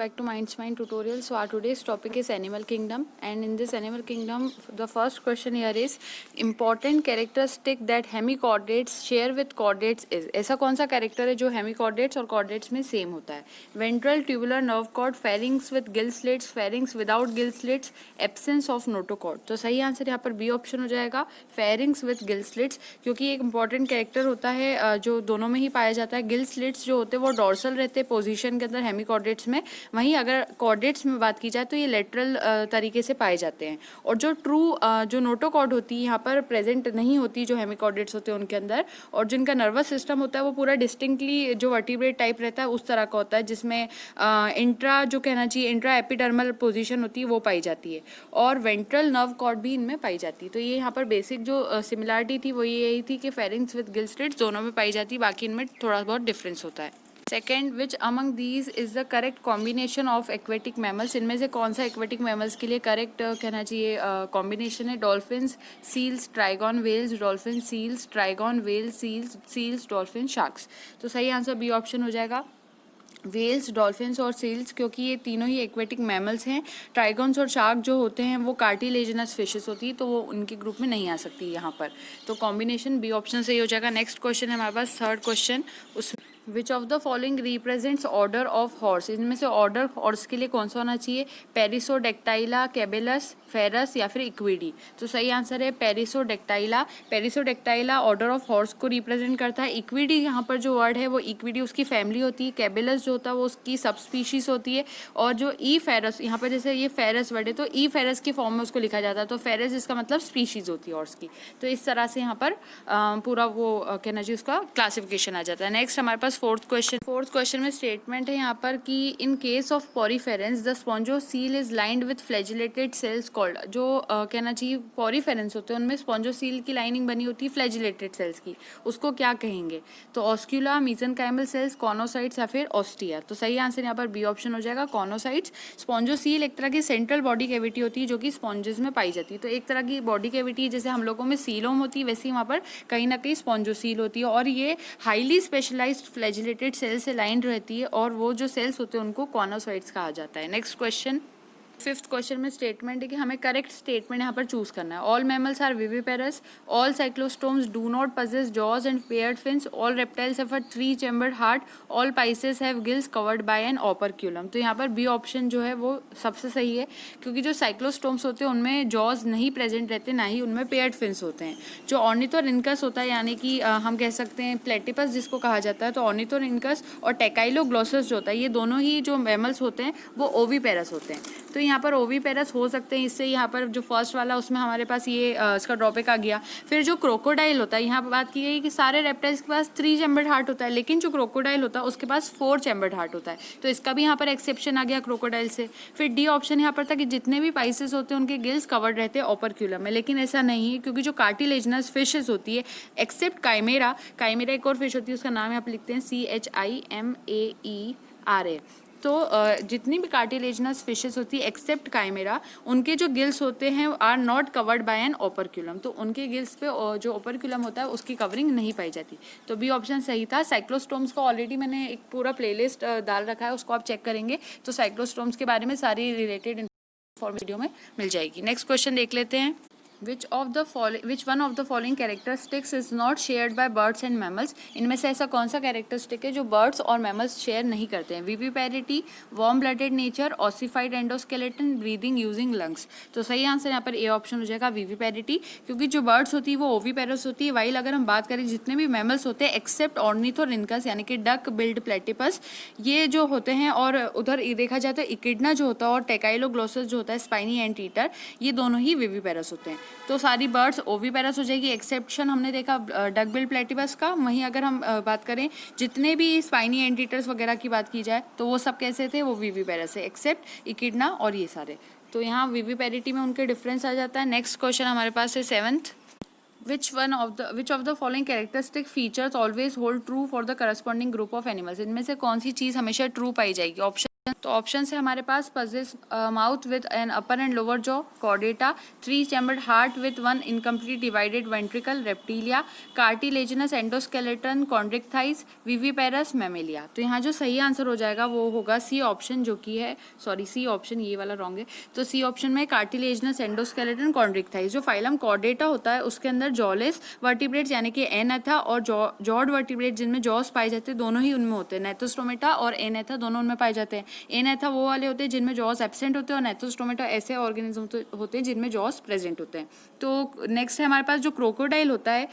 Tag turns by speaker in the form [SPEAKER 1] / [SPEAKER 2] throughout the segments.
[SPEAKER 1] back to Minds Mind tutorial. So our today's topic is Animal Kingdom, and in this Animal Kingdom the first question here is important characteristic that hemichordates share with chordates is. ऐसा कौन सा character है जो hemichordates और chordates में same होता है? Ventral tubular nerve cord, pharynx with gill slits, pharynx without gill slits, absence of notochord. तो सही आंसर यहाँ पर बी ऑप्शन हो जाएगा, फेरिंग्स विद गिल स्लिट्स, क्योंकि एक इंपॉर्टेंट कैरेक्टर होता है जो दोनों में ही पाया जाता है. गिल स्लिट्स जो होते हैं वो डॉर्सल रहते हैं पोजीशन के अंदर हेमिकॉर्डेट्स में, वहीं अगर कॉर्डेट्स में बात की जाए तो ये लेटरल तरीके से पाए जाते हैं. और जो ट्रू जो नोटोकॉर्ड होती है यहाँ पर प्रेजेंट नहीं होती जो हेमिकॉर्डेट्स होते हैं उनके अंदर, और जिनका नर्वस सिस्टम होता है वो पूरा डिस्टिंक्टली जो वर्टिब्रेट टाइप रहता है उस तरह का होता है, जिसमें इंट्रा जो कहना चाहिए इंट्रा एपिडर्मल पोजीशन होती है वो पाई जाती है, और वेंट्रल नर्व कॉर्ड भी इनमें पाई जाती है. तो ये यहाँ पर बेसिक जो सिमिलरिटी थी वो यही थी कि फेरिंग्स विद गिल स्लिट्स दोनों में पाई जाती है, बाकी इनमें थोड़ा बहुत डिफरेंस होता है. Second, which among these is the correct combination of aquatic mammals. इनमें से कौन सा एक्वेटिक मैमल्स के लिए करेक्ट कहना चाहिए कॉम्बिनेशन है? Dolphins, seals, trygon whales, dolphin seals, trygon whales, seals, dolphin, sharks. तो सही आंसर बी ऑप्शन हो जाएगा, वेल्स, डॉल्फिन्स और सील्स, क्योंकि ये तीनों ही एक्वेटिक मैमल्स हैं. ट्राइगॉन्स और शार्क जो होते हैं वो कार्टिलेजिनस फिशेस होती है, तो वो उनके ग्रुप में नहीं आ सकती यहाँ पर. तो कॉम्बिनेशन बी ऑप्शन सही हो जाएगा. नेक्स्ट क्वेश्चन है हमारे पास थर्ड क्वेश्चन. उसमें विच of the following represents order of horse. इनमें से ऑर्डर हॉर्स के लिए कौन सा होना चाहिए? पेरिसोडेक्टाइला, कैबेलस, फेरस या फिर इक्विडी. तो सही आंसर है पेरिसोडेक्टाइला. पेरिसोडेक्टाइला ऑर्डर ऑफ हॉर्स को रिप्रेजेंट करता है. इक्विडी यहाँ पर जो वर्ड है वो इक्विडी उसकी फैमिली होती है. कैबेलस जो होता है वो उसकी सब स्पीशीज होती है. और जो ई फेरस यहाँ पर जैसे ये फेरस वर्ड है तो ई फेरस की फॉर्म में उसको लिखा जाता है, तो फेरस इसका मतलब स्पीशीज होती है हॉर्स की. तो इस तरह से यहाँ पर पूरा वो कहना चाहिए उसका क्लासिफिकेशन आ जाता है. नेक्स्ट हमारे पास फोर्थ क्वेश्चन में स्टेटमेंट है यहाँ पर कि in case of poriferans the spongocoel is lined with flagellated cells called. जो कहना चाहिए पॉरीफेरेंस होते हैं उनमें स्पॉन्जोसील की लाइनिंग बनी होती है फ्लैजिलेटेड सेल्स की, उसको क्या कहेंगे? तो ऑस्क्यूला, मीसेनकाइमल सेल्स, कॉनोसाइट्स या फिर ऑस्टिया. तो सही आंसर यहाँ पर बी ऑप्शन हो जाएगा, कॉनोसाइट्स. स्पॉन्जोसील एक तरह की सेंट्रल बॉडी कैविटी होती है जो कि स्पॉन्जेस में पाई जाती है. तो एक तरह की बॉडी कैविटी जैसे हम लोगों में सीलोम होती है वैसे ही वहाँ पर कहीं ना कहीं स्पॉन्जोसील होती है, और ये हाईली स्पेशलाइज्ड फ्लैजिलेटेड सेल से लाइंड रहती है, और वो जो सेल्स होते हैं उनको कॉनोसाइट्स कहा जाता है. नेक्स्ट क्वेश्चन, फिफ्थ क्वेश्चन में स्टेटमेंट है कि हमें करेक्ट स्टेटमेंट यहाँ पर चूज करना है. All mammals are viviparous, all cyclostomes do not possess jaws and paired fins, all reptiles have a 3 chambered heart, all pisces have gills covered by an operculum. तो यहाँ पर बी ऑप्शन जो है वो सबसे सही है, क्योंकि जो साइक्लोस्टोम्स होते हैं उनमें जॉज नहीं प्रेजेंट रहते, ना ही उनमें पेयर्ड फिन्स होते हैं. जो ऑर्निथोरिनकस होता है यानी कि हम कह सकते हैं प्लेटिपस जिसको कहा जाता है, तो ऑर्निथोरिनकस और टेकाइलोग्लोसस जो होता है ये दोनों ही जो मैमल्स होते हैं वो ओविपेरस होते हैं. तो यहाँ पर ओविपेरस हो सकते हैं. इससे यहाँ पर जो फर्स्ट वाला उसमें हमारे पास ये इसका ड्रॉबैक आ गया. फिर जो क्रोकोडाइल होता है यहाँ पर बात की गई कि सारे रेप्टाइल्स के पास 3 चैम्बर्ड हार्ट होता है, लेकिन जो क्रोकोडाइल होता है उसके पास 4 चैम्बर्ड हार्ट होता है, तो इसका भी यहाँ पर एक्सेप्शन आ गया क्रोकोडाइल से. फिर डी ऑप्शन यहाँ पर था कि जितने भी पाइसेस होते हैं उनके गिल्स कवर्ड रहते हैं ओपर्क्यूलम में, लेकिन ऐसा नहीं है, क्योंकि जो कार्टिलेजिनस फिशेस होती है एक्सेप्ट काइमेरा, काइमेरा एक और फिश होती है उसका नाम यहाँ पर लिखते हैं CHIMAERA. तो जितनी भी कार्टिलेजिनस फिशेस होती है एक्सेप्ट काइमेरा, उनके जो गिल्स होते हैं are not covered by an operculum. तो उनके गिल्स पे जो ओपर्क्यूलम होता है उसकी कवरिंग नहीं पाई जाती. तो बी ऑप्शन सही था. साइक्लोस्टोम्स का ऑलरेडी मैंने एक पूरा प्लेलिस्ट डाल रखा है, उसको आप चेक करेंगे तो साइक्लोस्टोम्स के बारे में सारी रिलेटेड इन्फॉर्मेशन वीडियो में मिल जाएगी. नेक्स्ट क्वेश्चन देख लेते हैं. Which one of the following characteristics is not shared by birds and mammals. इनमें से ऐसा कौन सा कैरेक्टरिस्टिक है जो बर्ड्स और मैमल्स शेयर नहीं करते हैं? Viviparity, warm blooded nature, ossified endoskeleton, breathing using lungs. तो सही आंसर यहाँ पर ए ऑप्शन हो जाएगा, विविपेरिटी, क्योंकि जो बर्ड्स होती है वो ओविपेरस होती है, वाइल अगर हम बात करें जितने भी मैमल्स होते हैं एक्सेप्ट ऑर्निथोरिनकस यानी कि डक बिल्ड प्लेटिपस ये जो होते हैं, और उधर देखा जाए तो इकिडना जो होता है और टेकाइलोग्लोसस जो होता है स्पाइनी एंट ईटर, ये दोनों ही विविपेरस होते हैं. तो सारी बर्ड्स ओविपेरस हो जाएगी. एक्सेप्शन हमने देखा डक बिल्ड प्लेटिपस का. वहीं अगर हम बात करें जितने भी स्पाइनी एंटीटर्स वगैरह की बात की जाए तो वो सब कैसे थे? वो विविपेरस है एक्सेप्ट इकिडना और ये सारे. तो यहाँ विविपेरिटी में उनके डिफरेंस आ जाता है. नेक्स्ट क्वेश्चन हमारे पास है seventh. which of the following characteristic features always hold true for the corresponding group of animals. इनमें से कौन सी चीज़ हमेशा ट्रू पाई जाएगी? ऑप्शन तो ऑप्शन है हमारे पास possess mouth with an upper and lower jaw, chordata, 3 chambered heart with 1 incomplete divided ventricle, reptilia, cartilaginous endoskeleton, chondrichthyes, viviparous, mammalia. तो यहाँ जो सही आंसर हो जाएगा वो होगा सी ऑप्शन, जो कि है सी ऑप्शन, ये वाला रॉन्ग है। तो सी ऑप्शन में कार्टिलेजिनस एंडोस्केलेटन, कॉन्ड्रिक्टाइज। जो फाइलम कॉर्डेटा होता है उसके अंदर जॉलेस वर्टिब्रेट्स यानी कि एनेथा और जॉर्ड वर्टिब्रेट जिनमें जॉस पाए जाते हैं दोनों ही उनमें होते हैं। नेथोस्टोमेटा और एनेथा दोनों उनमें पाए जाते हैं। एनेथा वो वाले होते हैं जिनमें जॉस एब्सेंट होते हैं और नेथोस्टोमेटा ऐसे ऑर्गेनिज्म होते हैं जिनमें जॉस प्रेजेंट होते हैं। तो नेक्स्ट है हमारे पास जो क्रोकोडाइल होता है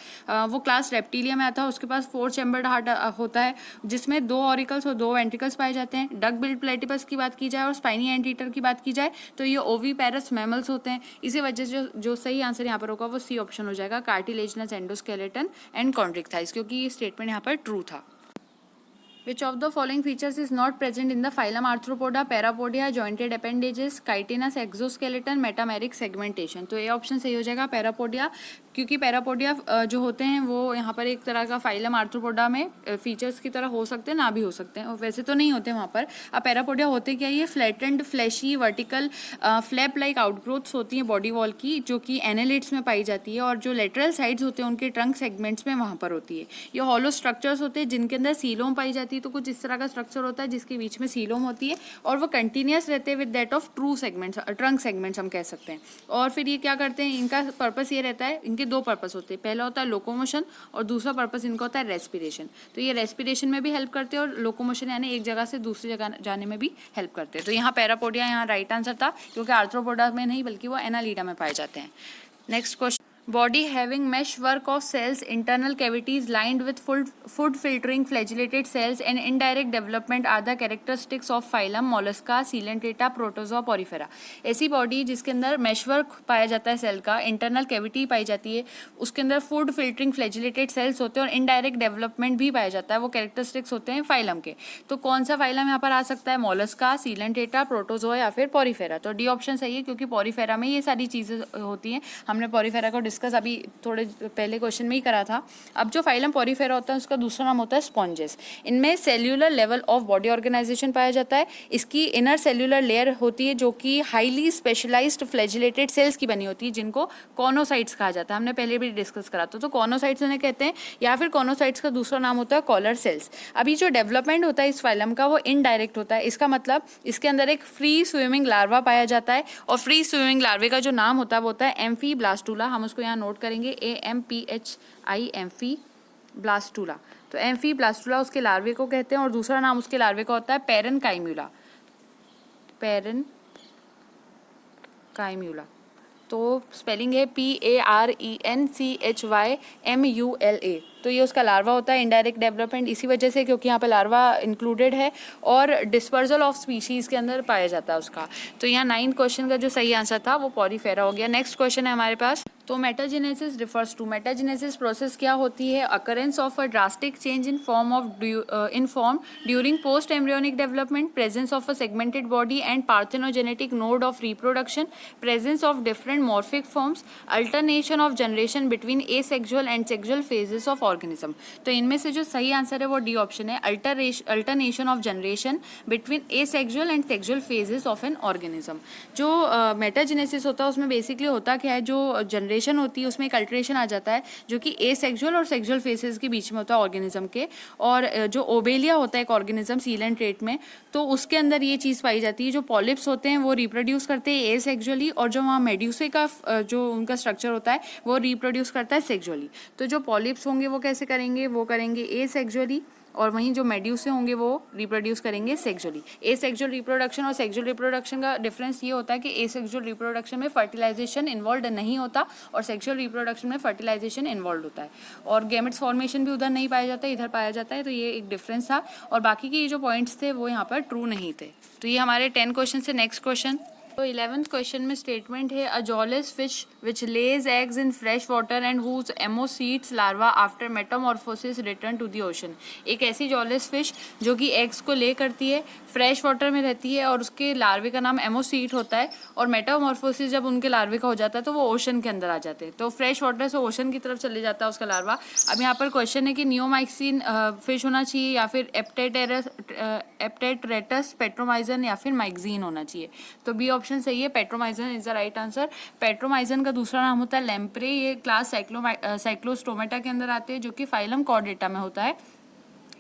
[SPEAKER 1] वो क्लास रेप्टिलिया में आता है। उसके पास 4 चैम्बर्ड हार्ट होता है जिसमें 2 ऑरिकल्स और 2 वेंट्रिकल्स पाए जाते हैं। डक बिल्ड प्लेटिपस की बात की जाए और स्पाइनी एंटीटर की बात की जाए तो ये ओवीपेरस मैमल्स होते हैं। इसी वजह से जो सही आंसर यहाँ पर होगा वो सी ऑप्शन हो जाएगा, कार्टिलेजिनस एंडोस्केलेटन एंड कॉन्ड्रिक्टाइज, क्योंकि ये स्टेटमेंट यहाँ पर ट्रू था। Which of the following features is not present in the phylum Arthropoda, Parapodia, jointed appendages, chitinous exoskeleton, metameric segmentation? तो ये ऑप्शन सही हो जाएगा पैरापोडिया, क्योंकि पैरापोडिया जो होते हैं वो यहाँ पर एक तरह का फाइलम आर्थ्रोपोडा में फीचर्स की तरह हो सकते हैं, ना भी हो सकते हैं, और वैसे तो नहीं होते वहाँ पर। अब पैरापोडिया होते क्या, ये flattened fleshy vertical flap like outgrowths होती हैं बॉडी वॉल की, जो कि एनालिड्स में पाई जाती है, और जो लेटरल साइड्स होते हैं उनके ट्रंक सेगमेंट्स में वहाँ पर होती है। ये हॉलो स्ट्रक्चर्स होते हैं जिनके अंदर सीलोम पाई जाती है। तो कुछ इस तरह का स्ट्रक्चर होता है जिसके बीच में सीलोम होती है और वो कंटिन्यूस रहते हैं with that of true segments, trunk segments हम कह सकते हैं। और फिर ये क्या करते हैं, इनका पर्पस ये रहता है, इनके 2 पर्पस होते हैं। पहला होता है लोकोमोशन और दूसरा पर्पस इनका होता है रेस्पिरेशन। तो ये रेस्पिरेशन में भी हेल्प करते हैं और लोकोमोशन यानी एक जगह से दूसरी जगह जाने में भी हेल्प करते हैं। तो यहाँ पैरापोडिया यहाँ राइट आंसर था, क्योंकि आर्थ्रोपोडा में नहीं बल्कि वो एनालिडा में पाए जाते हैं। Next question, body having mesh work of cells, internal cavities lined with food filtering flagellated cells and indirect development are the characteristics of phylum mollusca, coelentata, protozoa, porifera। ऐसी बॉडी जिसके अंदर mesh work पाया जाता है cell का, internal cavity पाई जाती है, उसके अंदर फूड फिल्टरिंग फ्लैजिलेटेड सेल्स होते हैं और इनडायरेक्ट डेवलपमेंट भी पाया जाता है, वो कैरेक्टरिस्टिक्स होते हैं फाइलम के। तो कौन सा फाइलम यहाँ पर आ सकता है, मोलस्का, सीलेंटेटा, प्रोटोजोआ या फिर पोरीफेरा? तो डी ऑप्शन सही है, क्योंकि पोरीफेरा में ये सारी चीज़ें होती हैं। हमने पोरीफेरा को डिस्कस अभी थोड़े पहले क्वेश्चन में ही करा था। अब जो फाइलम पोरीफेरा होता है उसका दूसरा नाम होता है स्पॉन्जेस। इनमें cellular level of body organisation पाया जाता है। इसकी इनर सेल्यूलर लेयर होती है जो कि हाईली स्पेशलाइज्ड फ्लैजिलेटेड सेल्स की बनी होती है, जिनको कॉनोसाइट्स कहा जाता है। हमने पहले भी डिस्कस करा था। तो कॉनोसाइट्स उन्हें कहते हैं, या फिर कॉनोसाइट्स का दूसरा नाम होता है कॉलर सेल्स। अभी जो डेवलपमेंट होता है इस फाइलम का वो इनडायरेक्ट होता है। इसका मतलब इसके अंदर एक फ्री स्विमिंग लार्वा पाया जाता है, और फ्री स्विमिंग लार्वे का जो नाम होता है वो होता है एम्फीब्लास्टूला। हम उसको यहाँ नोट करेंगे, AMPHI, एम्फीब्लास्टूला। तो एम्फीब्लास्टूला उसके लार्वे को कहते हैं, और दूसरा नाम उसके लार्वे का होता है पेरेनकाइम्यूला। पेरेनकाइम्यूला तो स्पेलिंग है PARENCHYMULA। तो ये उसका लार्वा होता है। इनडायरेक्ट डेवलपमेंट इसी वजह से, क्योंकि यहाँ पे लार्वा इंक्लूडेड है, और डिस्पर्जल ऑफ स्पीशीज़ के अंदर पाया जाता है उसका। तो यहाँ 9 क्वेश्चन का जो सही आंसर था वो पोरीफेरा हो गया। नेक्स्ट क्वेश्चन है हमारे पास, तो metagenesis refers to, metagenesis process क्या होती है, occurrence of a drastic change in form during post embryonic development, presence of a segmented body and parthenogenetic node of reproduction, presence of different morphic forms, alternation of generation between asexual and sexual phases of organism. तो इनमें से जो सही answer है वो D option है, alternation of generation between asexual and sexual phases of an organism. जो metagenesis होता है उसमें बेसिकली होता क्या है, जो जनरेशन होती है उसमें एक अल्टरेशन आ जाता है जो कि एसेक्सुअल और सेक्सुअल फेसेस के बीच में होता है ऑर्गेनिज्म के। और जो ओबेलिया होता है एक ऑर्गेनिज्म सीलेंट्रेट में, तो उसके अंदर ये चीज़ पाई जाती है। जो पॉलिप्स होते हैं वो रिप्रोड्यूस करते हैं एसेक्सुअली, और जो वहाँ मेड्यूसे का जो उनका स्ट्रक्चर होता है वो रिप्रोड्यूस करता है सेक्सुअली। तो जो पॉलिप्स होंगे वो कैसे करेंगे, वो करेंगे एसेक्सुअली, और वहीं जो मेड्यूसे होंगे वो रिप्रोड्यूस करेंगे सेक्सुअली। एसेक्सुअल रिप्रोडक्शन और सेक्सुअल रिप्रोडक्शन का डिफरेंस ये होता है कि एसेक्सुअल रिप्रोडक्शन में फर्टिलाइजेशन इन्वॉल्व नहीं होता, और सेक्सुअल रिप्रोडक्शन में फर्टिलाइजेशन इन्वॉल्व होता है, और गैमेट्स फॉर्मेशन भी उधर नहीं पाया जाता है, इधर पाया जाता है। तो ये एक डिफरेंस था, और बाकी के ये जो पॉइंट्स थे वो यहाँ पर ट्रू नहीं थे। तो ये हमारे 10 क्वेश्चन से। नेक्स्ट क्वेश्चन, तो 11th क्वेश्चन में स्टेटमेंट है a jawless fish which lays eggs in fresh water and whose ammocoetes larva after metamorphosis return to the ocean. एक ऐसी जॉलेस फिश जो कि एग्स को ले करती है, फ्रेश वाटर में रहती है और उसके लार्वे का नाम एमोसीड होता है, और मेटामॉर्फोसिस जब उनके लार्वे का हो जाता है तो वो ओशन के अंदर आ जाते हैं, तो फ्रेश वाटर से ओशन की तरफ चले जाता है उसका लार्वा। अब यहाँ पर क्वेश्चन है कि नियोमाइक्सिन फिश होना चाहिए या फिर एप्टेट्रेटस, पेट्रोमाइजन या फिर माइक्सिन होना चाहिए। तो बी ऑप्शन सही है, Petromyzon is the right answer. Petromyzon का दूसरा नाम होता है लेम्प्रे, ये क्लास साइक्लोस्टोमेटा के अंदर आते हैं जो कि फाइलम कॉर्डेटा में होता है।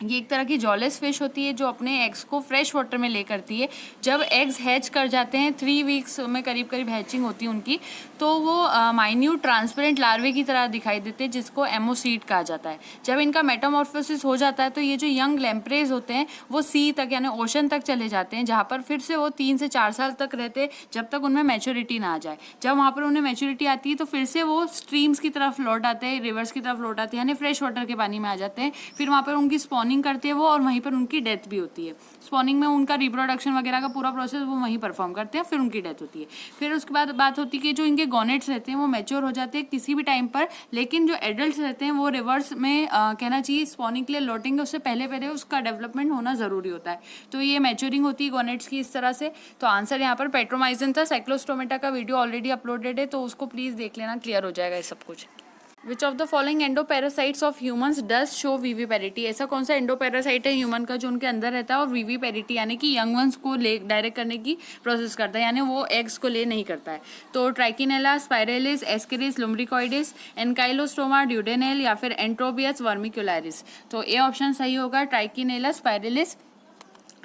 [SPEAKER 1] ये एक तरह की जॉलेस फिश होती है जो अपने एग्स को फ्रेश वाटर में ले करती है। जब एग्स हैच कर जाते हैं 3 वीक्स में करीब करीब हैचिंग होती है उनकी, तो वो माइन्यूट ट्रांसपेरेंट लार्वे की तरह दिखाई देते हैं जिसको एमोसीड कहा जाता है। जब इनका मेटामॉर्फोसिस हो जाता है तो ये जो यंग लैम्प्रेज होते हैं वो सी तक यानी ओशन तक चले जाते हैं, जहाँ पर फिर से वो 3 से 4 साल तक रहते हैं जब तक उनमें मैच्योरिटी ना आ जाए। जब वहाँ पर उन्हें मैच्योरिटी आती है तो फिर से वो स्ट्रीम्स की तरफ लौट आते हैं, रिवर्स की तरफ लौट आते हैं, यानी फ्रेश वाटर के पानी में आ जाते हैं। फिर वहाँ पर उनकी स्पॉनिंग करते हैं वो, और वहीं पर उनकी डेथ भी होती है। स्पॉनिंग में उनका रिप्रोडक्शन वगैरह का पूरा प्रोसेस वो वहीं परफॉर्म करते हैं, फिर उनकी डेथ होती है। फिर उसके बाद बात होती है कि जो इनके गॉनेट्स रहते हैं वो मैच्योर हो जाते हैं किसी भी टाइम पर, लेकिन जो एडल्ट्स रहते हैं वो रिवर्स में कहना चाहिए स्पॉनिंग के लिए लौटेंगे, उससे पहले पहले उसका डेवलपमेंट होना जरूरी होता है। तो ये मैच्योरिंग होती है गॉनेट्स की इस तरह से। तो आंसर यहाँ पर पेट्रोमाइजन था। साइक्लोस्टोमेटा का वीडियो ऑलरेडी अपलोडेड है तो उसको प्लीज देख लेना, क्लियर हो जाएगा ये सब कुछ। Which of the following endoparasites of humans does show viviparity, ऐसा कौन सा एंडोपैरासाइट है ह्यूमन का जो उनके अंदर रहता है और विविपेरिटी यानी कि यंग वंस को ले डायरेक्ट करने की प्रोसेस करता है, यानी वो एग्स को ले नहीं करता है। तो ट्राइकिनेला, स्पाइरेलिस, एस्केरिस, लुम्ब्रिकॉइडिस, एनकाइलोस्टोमा, ड्यूडेनेल या फिर एंट्रोबियस वर्मिक्युलरिस। तो ए ऑप्शन सही होगा, ट्राइकिनेला, स्पाइरेलिस।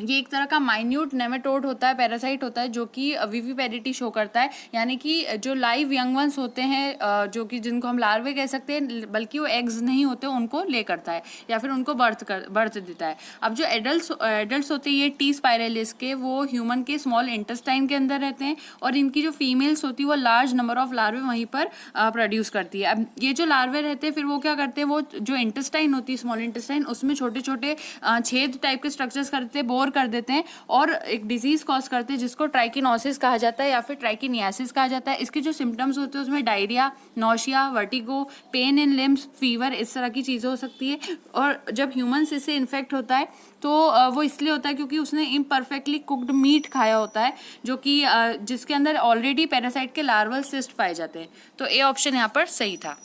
[SPEAKER 1] ये एक तरह का माइन्यूट नेमेटोड होता है, पैरासाइट होता है जो कि विविपेरिटी शो करता है, यानी कि जो लाइव यंग वंस होते हैं जो कि जिनको हम लार्वे कह सकते हैं बल्कि वो एग्स नहीं होते उनको ले करता है या फिर उनको बर्थ देता है। अब जो एडल्ट्स होते हैं ये टी स्पाइरेलिस के, वो ह्यूमन के स्मॉल इंटेस्टाइन के अंदर रहते हैं और इनकी जो फीमेल्स होती है वो लार्ज नंबर ऑफ लार्वे वहीं पर प्रोड्यूस करती है। अब ये जो लार्वे रहते हैं फिर वो क्या करते हैं, वो जो इंटेस्टाइन होती है स्मॉल इंटेस्टाइन उसमें छोटे छोटे छेद टाइप के स्ट्रक्चर्स करते हैं, कर देते हैं और एक डिजीज कॉज करते हैं जिसको ट्राइकिनोसिस कहा जाता है या फिर ट्राइकिनियासिस कहा जाता है। इसके जो सिम्टम्स होते हैं उसमें diarrhoea, nausea, vertigo, pain in limbs, fever, इस तरह की चीज़ें हो सकती है। और जब ह्यूमंस इससे इन्फेक्ट होता है तो वो इसलिए होता है क्योंकि उसने इम्परफेक्टली कुक्ड मीट खाया होता है जो कि जिसके अंदर ऑलरेडी पैरासाइट के लार्वल सिस्ट पाए जाते हैं। तो ए ऑप्शन यहाँ पर सही था।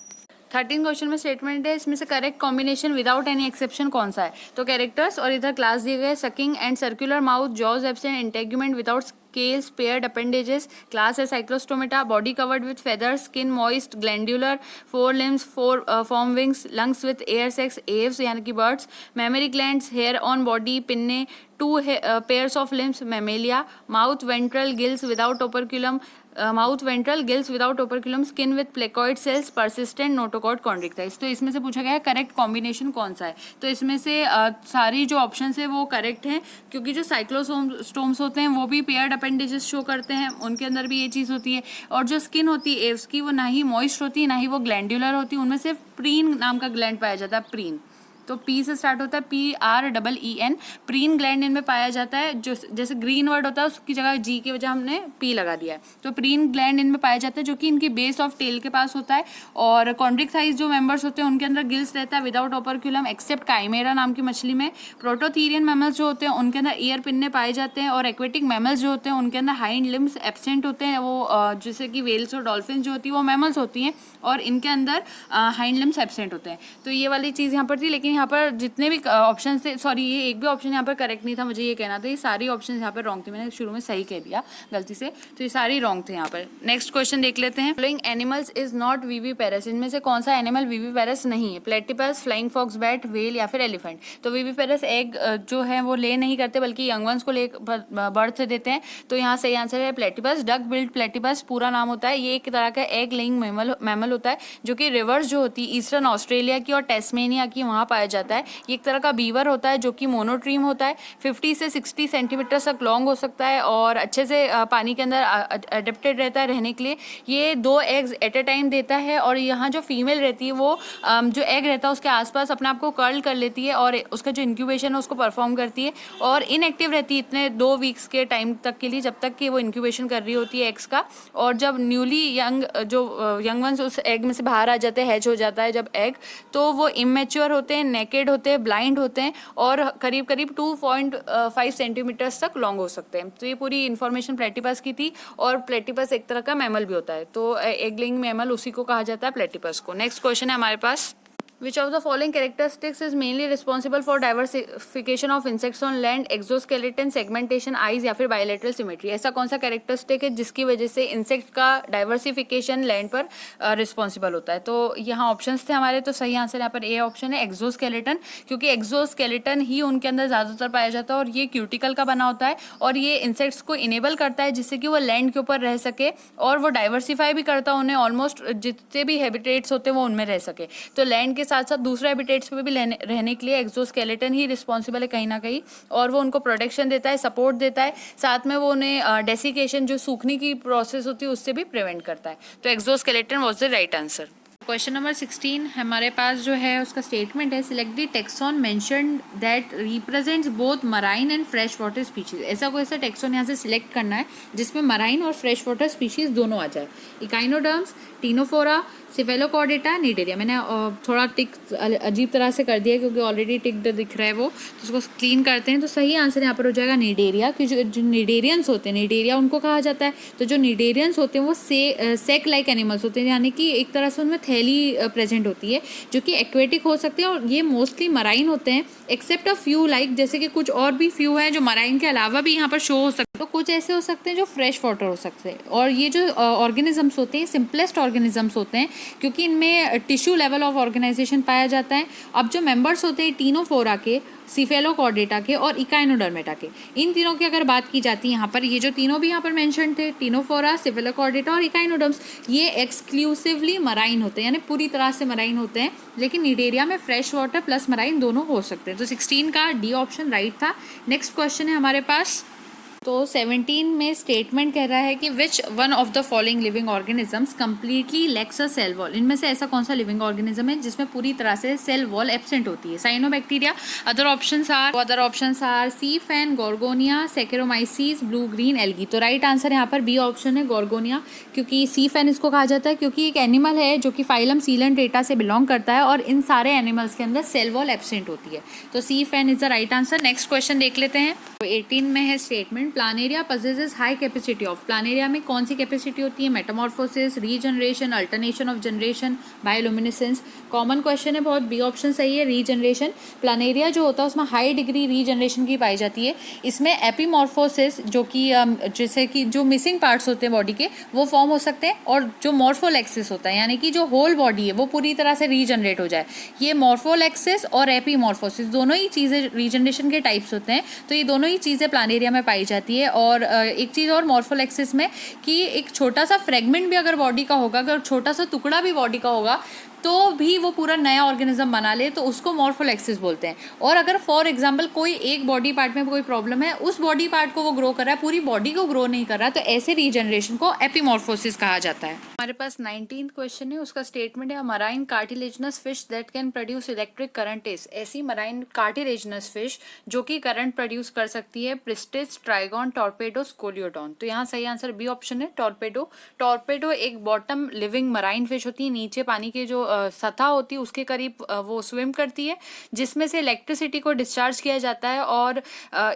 [SPEAKER 1] 13 क्वेश्चन में स्टेटमेंट है, इसमें से correct combination without any exception कौन सा है। तो कैरेक्टर्स और इधर क्लास दिए गए, sucking and circular mouth, jaws absent, integument without scales, paired appendages, class है cyclostomata, body covered with feathers, skin moist, glandular, 4 limbs, 4 form wings, lungs with air sacs, aves यानी कि birds, mammary glands, hair on body, pinnae, 2 pairs of limbs, mammalia, mouth ventral, gills without operculum, mouth ventral, gills without operculum, skin with placoid scales, persistent notochord chondrichthyes. तो इसमें से पूछा गया है correct combination कौन सा है। तो इसमें से सारी जो ऑप्शन है वो करेक्ट हैं क्योंकि जो साइक्लोस्टोम्स होते हैं वो भी पेयर्ड अपेंडेजेस शो करते हैं, उनके अंदर भी ये चीज़ होती है। और जो स्किन होती है एव्स की वो ना ही मॉइस्ट होती है ना ही वो ग्लैंडुलर होती है, उनमें सिर्फ प्रीन नाम का ग्लैंड पाया जाता है, प्रीन। तो पी से स्टार्ट होता है, PREEN, प्रीन ग्लैंड इनमें पाया जाता है। जो जैसे ग्रीन वर्ड होता है उसकी जगह जी की वजह हमने पी लगा दिया है। तो प्रीन ग्लैंड इनमें पाया जाता है जो कि इनकी बेस ऑफ टेल के पास होता है। और कॉन्ड्रिक्टाइज जो मेंबर्स होते हैं उनके अंदर गिल्स रहता है विदाउट ओपरक्यूलम एक्सेप्ट काइमेरा नाम की मछली में। प्रोटोथीरियन मैमल्स जो होते हैं उनके अंदर ईयर पिन्ने पाए जाते हैं। और एक्वेटिक मैमल्स जो होते हैं उनके अंदर हाइंड लिम्स एब्सेंट होते हैं, वो जैसे कि वेल्स और डॉल्फिन जो होती है वो मैमल्स होती हैं और इनके अंदर हाइंड लिम्स एब्सेंट होते हैं। तो ये वाली चीज़ यहाँ पर थी, लेकिन यहाँ पर जितने भी ऑप्शन थे, सॉरी ये एक भी ऑप्शन यहाँ पर करेक्ट नहीं था, मुझे ये कहना था, ये सारी ऑप्शन यहाँ पर रॉन्ग थे। मैंने शुरू में सही कह दिया गलती से, तो ये सारी रॉन्ग थे यहाँ पर। नेक्स्ट क्वेश्चन देख लेते हैं। Flying animals is not viviparous, इनमें से कौन सा एनिमल विविपेरस नहीं है। Platypus, flying fox, bat, whale या फिर एलिफेंट। तो विविपेरस एग जो है वो ले नहीं करते बल्कि यंग वंस को ले बर्थ देते हैं। तो यहाँ सही आंसर है प्लेटिपस। डक बिल्ड प्लेटिपस पूरा नाम होता है, ये एक तरह का एग लेइंग मैमल होता है जो कि रिवर्स जो होती है ईस्टर्न ऑस्ट्रेलिया की और टेस्मेनिया की वहाँ पाया जाता है। ये एक तरह का बीवर होता है जो कि मोनोट्रीम होता है, 50 से 60 सेंटीमीटर तक लॉन्ग हो सकता है और अच्छे से पानी के अंदर अडेप्टेड रहता है रहने के लिए। ये 2 एग्स एट ए टाइम देता है और यहाँ जो फीमेल रहती है वो जो एग रहता है उसके आसपास अपने आप को कर्ल कर लेती है और उसका जो इंक्यूबेशन है उसको परफॉर्म करती है और इनएक्टिव रहती है इतने 2 वीक्स के टाइम तक के लिए, जब तक कि वो इंक्यूबेशन कर रही होती है एग्स का। और जब न्यूली यंग जो यंग वंस उस एग में से बाहर आ जाते हैं, हैच हो जाता है जब एग, तो वो इमेच्योर होते हैं, नेकेड होते हैं, ब्लाइंड होते हैं और करीब करीब 2.5 सेंटीमीटर्स तक लॉन्ग हो सकते हैं। तो ये पूरी इन्फॉर्मेशन प्लेटिपस की थी और प्लेटिपस एक तरह का मैमल भी होता है, तो एग लेइंग मैमल उसी को कहा जाता है, प्लेटिपस को। नेक्स्ट क्वेश्चन है हमारे पास, Which of the following characteristics is mainly responsible for diversification of insects on land? Exoskeleton, segmentation, eyes या फिर बायोलेटरल सिमेट्री। ऐसा कौन सा कैरेक्टरिस्टिक है जिसकी वजह से इंसेक्ट का डाइवर्सिफिकेशन लैंड पर रिस्पॉन्सिबल होता है? तो यहाँ ऑप्शंस थे हमारे, तो सही आंसर यहाँ पर ए ऑप्शन है एक्सोस्केलेटन, क्योंकि एक्सोस्केलेटन ही उनके अंदर ज़्यादातर पाया जाता है और ये क्यूटिकल का बना होता है और ये इंसेक्ट्स को इनेबल करता है जिससे कि वो लैंड के ऊपर रह सके और वो डाइवर्सिफाई भी करता है, उन्हें ऑलमोस्ट जितने भी हैबिटेट्स होते हैं वो उनमें रह सके। तो लैंड के साथ साथ दूसरे हैबिटेट्स पे भी रहने के लिए एक्सोस्केलेटन ही रिस्पॉन्सिबल है कहीं ना कहीं, और वो उनको प्रोटेक्शन देता है, सपोर्ट देता है, साथ में वो उन्हें डेसिकेशन जो सूखने की प्रोसेस होती है उससे भी प्रिवेंट करता है। तो exoskeleton was the right answer. Question number 16 हमारे पास जो है उसका स्टेटमेंट है, select the tax on mentioned that represents both marine and fresh water species. ऐसा कोई सा टेक्सॉन यहाँ से सिलेक्ट करना है जिसमें मराइन और फ्रेश वाटर स्पीशीज दोनों आ जाए। Echinoderms, Ctenophora, cephalochordata, Cnidaria. मैंने थोड़ा टिक अजीब तरह से कर दिया क्योंकि ऑलरेडी टिक दिख रहा है वो, तो उसको क्लीन करते हैं। तो सही आंसर यहाँ पर हो जाएगा निडेरिया, क्योंकि जो निडेरियंस होते हैं, निडेरिया उनको कहा जाता है। तो जो निडेरियंस होते हैं वो सेक लाइक एनिमल्स होते हैं, यानी कि एक तरह से उनमें थैली प्रेजेंट होती है जो कि एक्वेटिक हो सकते हैं और ये मोस्टली मराइन होते हैं, एक्सेप्ट अ फ्यू लाइक, जैसे कि कुछ और भी फ्यू हैं जो मराइन के अलावा भी यहाँ पर शो हो सकते हैं। तो कुछ ऐसे हो सकते हैं जो फ्रेश वाटर हो सकते हैं। और ये जो ऑर्गेनिजम्स होते हैं सिंपलेस्ट ऑर्गेनिजम्स होते हैं क्योंकि इनमें टिश्यू लेवल ऑफ ऑर्गेनाइजेशन पाया जाता है। अब जो मेंबर्स होते हैं टीनोफोरा के, सिफेलोकॉर्डेटा के और इकाइनोडर्मेटा के, इन तीनों की अगर बात की जाती है यहाँ पर, ये जो तीनों भी यहाँ पर मेंशन थे, टीनोफोरा, सिफेलोकॉर्डेटा और इकाइनोडर्म्स, ये एक्सक्लूसिवली मराइन होते हैं, यानी पूरी तरह से मराइन होते हैं। लेकिन निडेरिया में फ्रेश वाटर प्लस मराइन दोनों हो सकते हैं। तो 16 का डी ऑप्शन राइट था। नेक्स्ट क्वेश्चन है हमारे पास, तो 17 में स्टेटमेंट कह रहा है कि which one of the following living organisms completely lacks a cell wall. इनमें से ऐसा कौन सा लिविंग ऑर्गेनिज्म है जिसमें पूरी तरह से सेल वॉल एब्सेंट होती है? Cyanobacteria. Other options are sea fan, gorgonia, saccharomyces, blue green algae. तो राइट आंसर यहाँ पर बी ऑप्शन है, गोर्गोनिया, क्योंकि सी फैन इसको कहा जाता है क्योंकि एक एनिमल है जो कि फाइलम सीलेंट्रेटा से बिलोंग करता है और इन सारे एनिमल्स के अंदर सेल वॉल एब्सेंट होती है। तो sea fan is the right answer. Next question देख लेते हैं। तो 18 में है statement, planaria possesses high capacity of. Planaria में कौन सी कैपेसिटी होती है? Metamorphosis, regeneration, alternation of generation, bioluminescence. Common question है बहुत, बी ऑप्शन सही है, रीजनरेशन। प्लानेरिया जो होता है उसमें हाई डिग्री रीजनरेशन की पाई जाती है। इसमें एपीमॉर्फोसिस जो कि जैसे कि जो मिसिंग पार्ट्स होते हैं बॉडी के वो फॉर्म हो सकते हैं, और जो मॉर्फोलेक्सिस होता है यानी कि जो होल बॉडी है वो पूरी तरह से रीजनरेट हो जाए। ये मॉर्फोलेक्सिस और एपीमॉर्फोसिस दोनों ही चीज़ें रीजनरेशन के टाइप्स होते हैं। तो ये दोनों ही चीज़ें प्लानेरिया में पाई जाती है। और एक चीज़ और मॉर्फोलेक्सिस में कि एक छोटा सा फ्रेगमेंट भी अगर बॉडी का होगा, अगर छोटा सा टुकड़ा भी बॉडी का होगा तो भी वो पूरा नया ऑर्गेनिज्म बना ले तो उसको मॉर्फोलेक्सिस बोलते हैं। और अगर फॉर एग्जांपल कोई एक बॉडी पार्ट में कोई प्रॉब्लम है, उस बॉडी पार्ट को वो ग्रो कर रहा है, पूरी बॉडी को ग्रो नहीं कर रहा, तो ऐसे रीजनरेशन को एपीमॉर्फोसिस कहा जाता है। हमारे पास 19th क्वेश्चन है, उसका स्टेटमेंट है, marine cartilaginous fish that can produce electric current is. ऐसी मराइन कार्टिलेजनस फिश जो कि करंट प्रोड्यूस कर सकती है, प्रिस्टिस, ट्राइगॉन, टॉर्पेडो, स्कोलियोडॉन। तो यहाँ सही आंसर बी ऑप्शन है, टॉर्पेडो। टॉर्पेडो एक बॉटम लिविंग मराइन फिश होती है, नीचे पानी के जो सतह होती है उसके करीब वो स्विम करती है, जिसमें से इलेक्ट्रिसिटी को डिस्चार्ज किया जाता है। और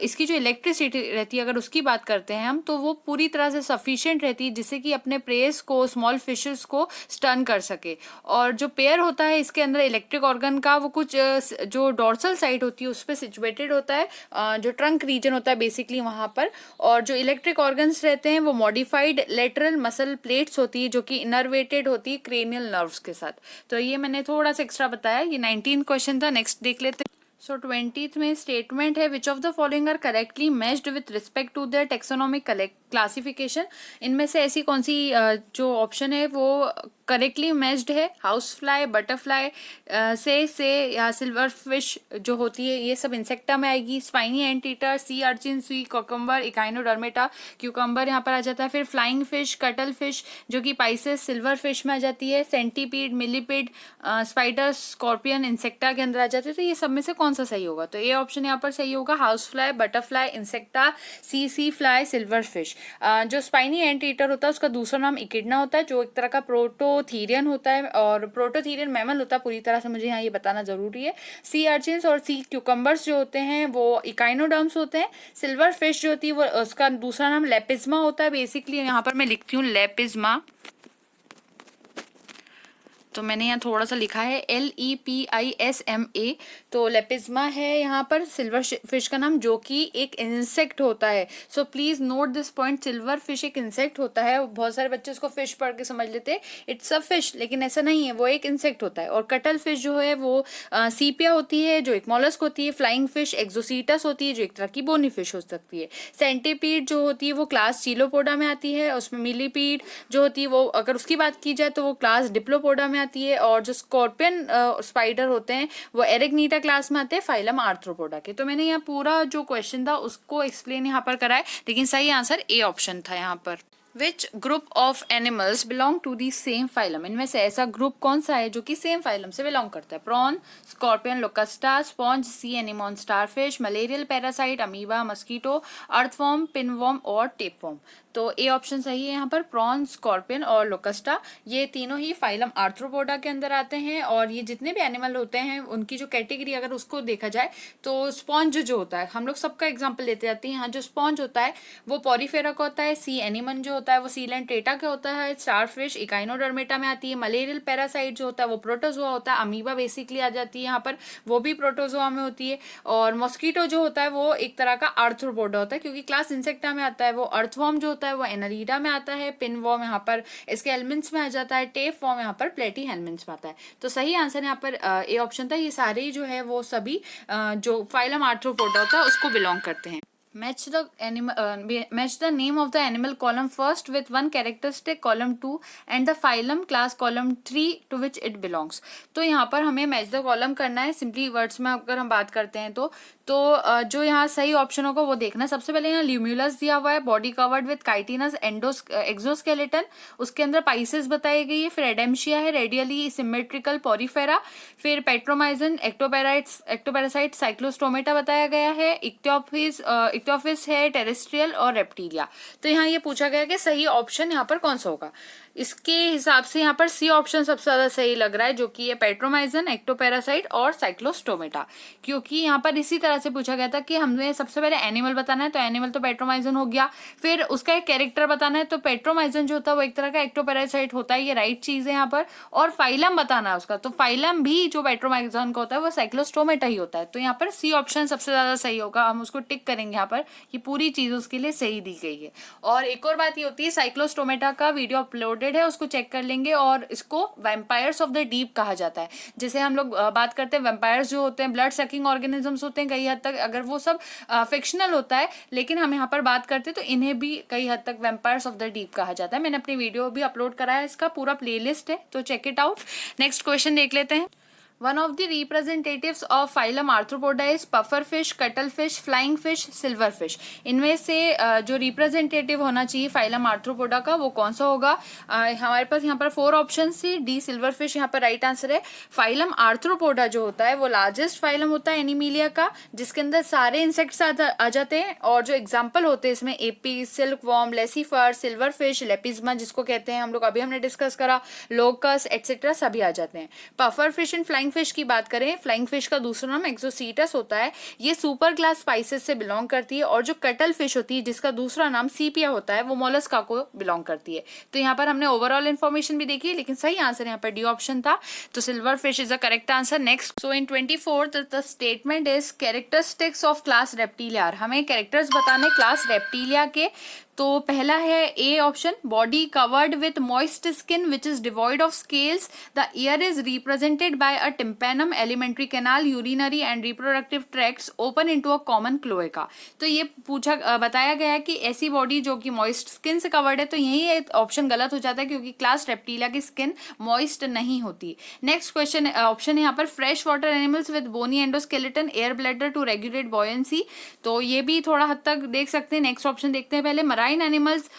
[SPEAKER 1] इसकी जो इलेक्ट्रिसिटी रहती है अगर उसकी बात करते हैं हम, तो वो पूरी तरह से सफिशिएंट रहती है जिससे कि अपने प्रेस को, स्मॉल फिशेस को स्टन कर सके। और जो पेयर होता है इसके अंदर इलेक्ट्रिक ऑर्गन का, वो कुछ जो डॉर्सल साइड होती है उस पर सिचुएटेड होता है, जो ट्रंक रीजन होता है बेसिकली वहाँ पर। और जो इलेक्ट्रिक ऑर्गन्स रहते हैं वो मॉडिफाइड लेटरल मसल प्लेट्स होती है जो कि इनर्वेटेड होती है क्रेनियल नर्व्स के साथ। तो ये मैंने थोड़ा सा एक्स्ट्रा बताया। ये 19th क्वेश्चन था। नेक्स्ट देख लेते हैं। सो 20th में स्टेटमेंट है, which of the following are correctly matched with respect to the taxonomic classification. इनमें से ऐसी कौन सी जो ऑप्शन है वो करेक्टली मैच्ड है। हाउस फ्लाई, बटरफ्लाई से या सिल्वर फिश जो होती है ये सब इंसेक्टा में आएगी। Spiny ant eater, sea urchin, sea cucumber, echinodermata, cucumber यहाँ पर आ जाता है। फिर फ्लाइंग फिश, कटल फिश जो कि पाइसेस सिल्वर फिश में आ जाती है। Centipede, millipede, spider, scorpion insecta के अंदर आ जाते हैं। तो ये सब में से कौन सा सही होगा? तो ए ऑप्शन यहाँ पर सही होगा, हाउस फ्लाई, बटरफ्लाई, इंसेक्टा, सी फ्लाई, सिल्वर फिश। जो स्पाइनी एंट ईटर होता है उसका दूसरा नाम इकिडना होता है, जो एक तरह का प्रोटोथीरियन होता है और प्रोटोथीरियन मैमल होता है, पूरी तरह से मुझे यहाँ ये बताना जरूरी है। सी अर्चिन्स और सी क्यूकम्बर्स जो होते हैं वो इकाइनोडर्म्स होते हैं। सिल्वर फिश जो होती है वो उसका दूसरा नाम लेपिज्मा होता है। बेसिकली यहाँ पर मैं लिखती हूँ लेपिज्मा, तो मैंने यहाँ थोड़ा सा लिखा है LEPISMA, तो लेपिज्मा है यहाँ पर सिल्वर फिश का नाम, जो कि एक इंसेक्ट होता है। So please note this point, silver fish एक इंसेक्ट होता है। बहुत सारे बच्चे उसको फिश पढ़ के समझ लेते हैं इट्स अ फिश, लेकिन ऐसा नहीं है, वो एक इंसेक्ट होता है। और कटल फिश जो है वो सीपिया होती है जो एक मॉलस्क होती है। फ्लाइंग फिश एक्सोसीटस होती है जो एक तरह की बोनी फिश हो सकती है। सेंटीपीड जो होती है वो क्लास चीलोपोडा में आती है। उसमें मिलीपीड जो होती है वो अगर उसकी बात की जाए तो वो क्लास डिप्लोपोडा में आती है। और जो स्कॉर्पियन स्पाइडर होते हैं वो एरेग्नीटा क्लास में आते हैं, फाइलम आर्थ्रोपोडा के। तो मैंने यहाँ पूरा जो क्वेश्चन था उसको एक्सप्लेन यहाँ पर करा है, लेकिन सही आंसर ए ऑप्शन था यहाँ पर। Which group of animals belong to the same phylum, इनमें से ऐसा ग्रुप कौन सा है जो कि सेम फाइलम से बिलोंग करता है? Prawn, scorpion, locusta, sponge, sea anemone, starfish, malarial parasite, amoeba, mosquito, earthworm, pinworm और टेपवॉर्म। तो ए ऑप्शन सही है यहाँ पर, प्रॉन, स्कॉर्पियन और लोकस्टा ये तीनों ही फाइलम आर्थ्रोपोडा के अंदर आते हैं। और ये जितने भी एनिमल होते हैं उनकी जो कैटेगरी अगर उसको देखा जाए तो स्पॉन्ज जो होता है, हम लोग सबका एग्जाम्पल लेते जाते हैं यहाँ, जो स्पॉन्ज होता है वो पॉरीफेरा का होता है। सी एनिमन जो होता है वो सीलेंट टेटा का होता है। स्टारफिश इकाइनोडर्मेटा में आती है। मलेरियल पैरासाइट जो होता है वो प्रोटोजोआ होता है। अमीबा बेसिकली आ जाती है यहाँ पर, वो भी प्रोटोजोआ में होती है। और मॉस्किटो जो होता है वो एक तरह का आर्थ्रोपोडा होता है क्योंकि क्लास इंसेक्टा में आता है। वो अर्थवॉर्म जो होता है वो एनालिडा में आता है। पिनवॉर्म यहाँ पर इसके एलिमेंट्स में आ जाता है। टेप फॉर्म यहाँ पर प्लेटी हेलमेंट्स में आता है। तो सही आंसर यहाँ पर ए ऑप्शन था। ये सारे जो है वो सभी जो फाइलम आर्थ्रोपोडा होता है उसको बिलोंग करते हैं। Match the match the name of the animal column first with one characteristic column 2 and the phylum class column 3 to which it belongs। तो यहाँ पर हमें मैच द कॉलम करना है। सिंपली वर्ड्स में अगर हम बात करते हैं तो जो यहाँ सही ऑप्शन होगा वो देखना। सबसे पहले यहाँ ल्यूम्यूलस दिया हुआ है, body covered with chitinous exoskeleton, उसके अंदर पाइसेस बताई गई है। फिर एडेम्शिया है, रेडियली सिमेट्रिकल पॉरीफेरा। फिर पेट्रोमाइजन, एक्टोपैरासाइट, साइक्लोस्टोमेटा बताया गया है। इक्टोफिस है, टेरेस्ट्रियल और रेप्टीलिया। तो यहाँ ये पूछा गया कि सही ऑप्शन यहाँ पर कौन सा होगा। इसके हिसाब से यहाँ पर सी ऑप्शन सबसे ज्यादा सही लग रहा है, जो कि है पेट्रोमाइजन, एक्टोपैरासाइट और साइक्लोस्टोमेटा। क्योंकि यहाँ पर इसी तरह से पूछा गया था कि हमें सबसे पहले एनिमल बताना है, तो एनिमल तो पेट्रोमाइजन हो गया। फिर उसका एक कैरेक्टर बताना है, तो पेट्रोमाइजन जो होता है वो एक तरह का एक्टोपैरासाइट होता है, ये राइट चीज है यहाँ पर। और फाइलम बताना है उसका, तो फाइलम भी जो पेट्रोमाइजन का होता है वो साइक्लोस्टोमेटा ही होता है। तो यहाँ पर सी ऑप्शन सबसे ज्यादा सही होगा, हम उसको टिक करेंगे यहाँ पर, ये पूरी चीज उसके लिए सही दी गई है। और एक और बात ये होती है, साइक्लोस्टोमेटा का वीडियो अपलोड है, उसको चेक कर लेंगे। और इसको वैम्पायर्स ऑफ द डीप कहा जाता है। जैसे हम लोग बात करते हैं वैम्पायर्स जो होते हैं ब्लड सकिंग ऑर्गेनिजम्स होते हैं, कई हद तक अगर वो सब फिक्शनल होता है, लेकिन हम यहाँ पर बात करते हैं तो इन्हें भी कई हद तक वैम्पायर्स ऑफ द डीप कहा जाता है। मैंने अपनी वीडियो भी अपलोड करा है, इसका पूरा प्लेलिस्ट है, तो check it out. Next question देख लेते हैं। One of the representatives of phylum Arthropoda is pufferfish, cuttlefish, flying fish, silverfish। इनमें से जो रिप्रेजेंटेटिव होना चाहिए फाइलम आर्थ्रोपोडा का वो कौन सा होगा? हमारे पास यहाँ पर 4 ऑप्शन थी। डी सिल्वरफिश यहाँ पर राइट आंसर है। फाइलम आर्थ्रोपोडा जो होता है वो लार्जेस्ट फाइलम होता है एनिमीलिया का, जिसके अंदर सारे इंसेक्ट्स आ जाते हैं। और जो एग्जाम्पल होते हैं इसमें एपी, सिल्क वॉर्म, लेसीफर, सिल्वरफिश, लेपिज्मा जिसको कहते हैं हम लोग, अभी हमने डिस्कस करा, लोकस एटसेट्रा सभी आ जाते हैं। पफरफिश एंड फ्लाइंग फिश की बात करें, फ्लाइंग फिश का दूसरा नाम एक्सोसीटस होता है, ये सुपर क्लास स्पाइसेस से बिलोंग करती है। और जो कटल फिश होती है जिसका दूसरा नाम सीपिया होता है वो मोलस्का को बिलोंग करती है। तो यहाँ पर हमने ओवरऑल इन्फॉर्मेशन भी देखी, लेकिन सही आंसर यहाँ पर डी ऑप्शन था, तो silver fish is the correct answer. Next, so in 24th the statement is characteristics of class reptilia. हमें कैरेक्टर्स बताने क्लास रेप्टिलिया के, तो पहला है A option, body covered with moist skin which is devoid of scales, the year is represented by a tympanum, alimentary canal, urinary and reproductive tracts open into a common cloaca. तो ये बताया गया है कि ऐसी बॉडी जो कि moist skin से कवर्ड है, तो यही ऑप्शन गलत हो जाता है क्योंकि क्लास रेप्टिलिया की स्किन मॉइस्ट नहीं होती। नेक्स्ट क्वेश्चन ऑप्शन है यहाँ पर, fresh water animals with bony endoskeleton, air bladder to regulate buoyancy. तो ये भी थोड़ा हद तक देख सकते हैं। नेक्स्ट ऑप्शन देखते हैं पहले, marine animals